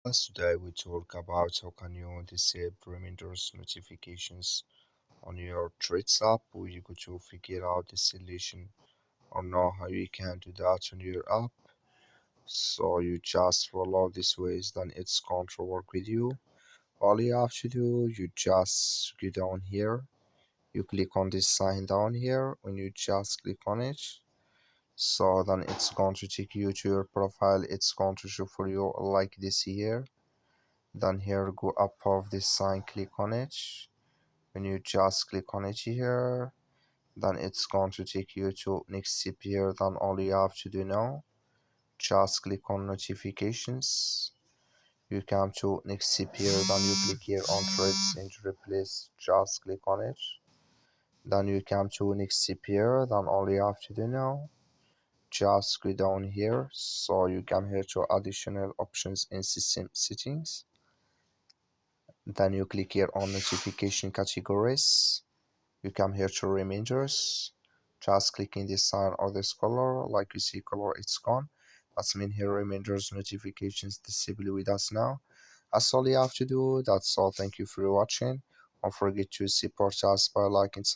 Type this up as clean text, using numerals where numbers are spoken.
Today we talk about how can you disable reminders notifications on your Threads app. We go to figure out the solution or know how you can do that on your app. So you just follow these ways, then it's going to work with you. All you have to do, you just go down here. You click on this sign down here. When you just click on it, so then it's going to take you to your profile. It's going to show for you like this here. Then here go above this sign, click on it. When you just click on it here, then it's going to take you to next step here. Then all you have to do now, just click on notifications. You come to next step here, then you click here on threads and replace, just click on it. Then you come to next step here, then all you have to do now, just go down here. So you come here to additional options in system settings. Then you click here on notification categories. You come here to reminders. Just clicking this sign or this color, like you see color, it's gone. That's mean here reminders notifications disable with us now. That's all you have to do. That's all. Thank you for watching. Don't forget to support us by liking, subscribing.